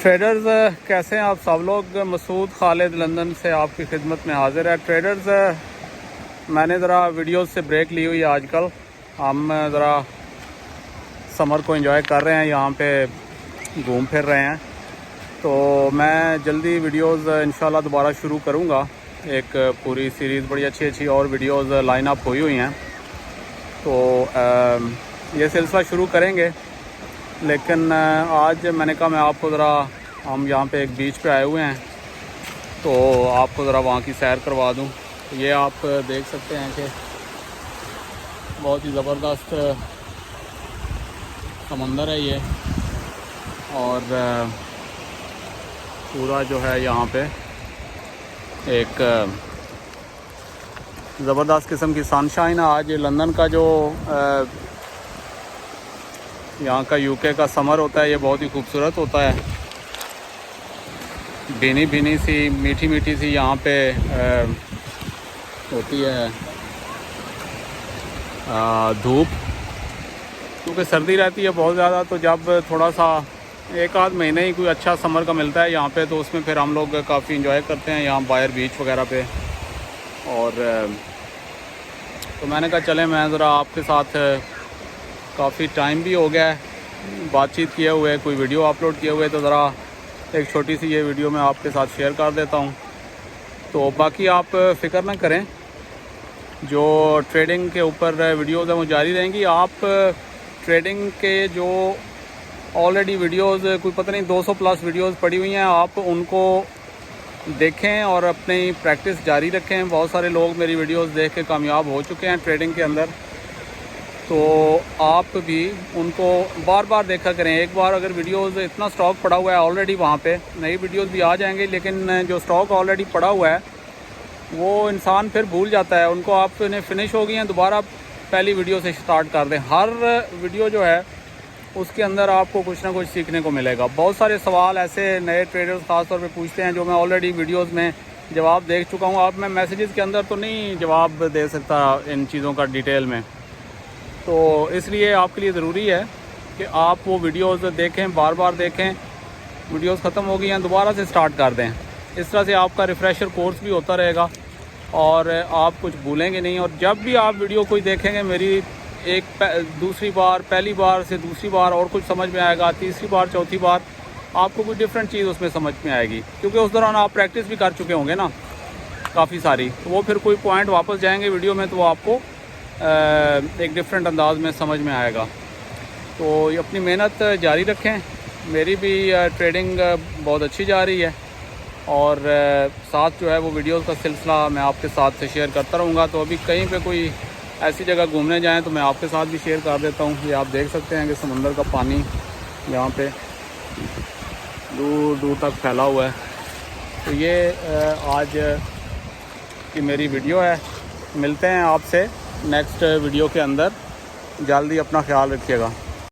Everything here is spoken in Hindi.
ट्रेडर्स कैसे हैं आप सब लोग। मसूद खालिद लंदन से आपकी खिदमत में हाजिर है। ट्रेडर्स मैंने ज़रा वीडियोस से ब्रेक ली हुई है आजकल। हम ज़रा समर को एंजॉय कर रहे हैं, यहाँ पे घूम फिर रहे हैं, तो मैं जल्दी वीडियोस इंशाल्लाह दोबारा शुरू करूँगा। एक पूरी सीरीज़ बड़ी अच्छी अच्छी और वीडियोस लाइन अप हुई हुई हैं, तो ये सिलसिला शुरू करेंगे। लेकिन आज मैंने कहा मैं आपको ज़रा, हम यहाँ पे एक बीच पे आए हुए हैं, तो आपको ज़रा वहाँ की सैर करवा दूँ। तो ये आप देख सकते हैं कि बहुत ही ज़बरदस्त समंदर है ये, और पूरा जो है यहाँ पे एक ज़बरदस्त किस्म की सनशाइन है। आज लंदन का जो यहाँ का यूके का समर होता है, ये बहुत ही खूबसूरत होता है। भीनी भीनी सी मीठी मीठी सी यहाँ पे होती है धूप, क्योंकि सर्दी रहती है बहुत ज़्यादा। तो जब थोड़ा सा एक आध महीने ही कोई अच्छा समर का मिलता है यहाँ पे, तो उसमें फिर हम लोग काफ़ी इंजॉय करते हैं यहाँ बाहर बीच वगैरह पे। और तो मैंने कहा चले मैं ज़रा आपके साथ, काफ़ी टाइम भी हो गया है बातचीत किए हुए, कोई वीडियो अपलोड किए हुए, तो ज़रा एक छोटी सी ये वीडियो मैं आपके साथ शेयर कर देता हूँ। तो बाकी आप फ़िक्र ना करें, जो ट्रेडिंग के ऊपर वीडियोज़ हैं वो जारी रहेंगी। आप ट्रेडिंग के जो ऑलरेडी वीडियोज़, कोई पता नहीं 200 प्लस वीडियोज़ पड़ी हुई हैं, आप उनको देखें और अपनी प्रैक्टिस जारी रखें। बहुत सारे लोग मेरी वीडियोज़ देख के कामयाब हो चुके हैं ट्रेडिंग के अंदर, तो आप भी उनको बार बार देखा करें। एक बार अगर वीडियोज़, इतना स्टॉक पड़ा हुआ है ऑलरेडी, वहाँ पे नई वीडियोज़ भी आ जाएंगे, लेकिन जो स्टॉक ऑलरेडी पड़ा हुआ है वो इंसान फिर भूल जाता है। उनको आपने फिनिश हो गई हैं, दोबारा पहली वीडियो से स्टार्ट कर दें। हर वीडियो जो है उसके अंदर आपको कुछ ना कुछ सीखने को मिलेगा। बहुत सारे सवाल ऐसे नए ट्रेडर्स ख़ास तौर पे पूछते हैं, जो मैं ऑलरेडी वीडियोज़ में जवाब देख चुका हूँ। अब मैं मैसेजेस के अंदर तो नहीं जवाब दे सकता इन चीज़ों का डिटेल में, तो इसलिए आपके लिए ज़रूरी है कि आप वो वीडियोज़ देखें, बार बार देखें। वीडियोज़ ख़त्म हो गई हैं, दोबारा से स्टार्ट कर दें। इस तरह से आपका रिफ़्रेशर कोर्स भी होता रहेगा और आप कुछ भूलेंगे नहीं। और जब भी आप वीडियो कोई देखेंगे मेरी, एक दूसरी बार, पहली बार से दूसरी बार और कुछ समझ में आएगा, तीसरी बार चौथी बार आपको कोई डिफरेंट चीज़ उसमें समझ में आएगी, क्योंकि उस दौरान आप प्रैक्टिस भी कर चुके होंगे ना काफ़ी सारी। तो वो फिर कोई पॉइंट वापस जाएंगे वीडियो में, तो वो आपको एक डिफरेंट अंदाज में समझ में आएगा। तो ये अपनी मेहनत जारी रखें। मेरी भी ट्रेडिंग बहुत अच्छी जा रही है, और साथ जो है वो वीडियोस का सिलसिला मैं आपके साथ शेयर करता रहूँगा। तो अभी कहीं पे कोई ऐसी जगह घूमने जाएं तो मैं आपके साथ भी शेयर कर देता हूँ। ये आप देख सकते हैं कि समंदर का पानी यहाँ पे दूर दूर तक फैला हुआ है। तो ये आज की मेरी वीडियो है। मिलते हैं आपसे नेक्स्ट वीडियो के अंदर। जल्दी अपना ख्याल रखिएगा।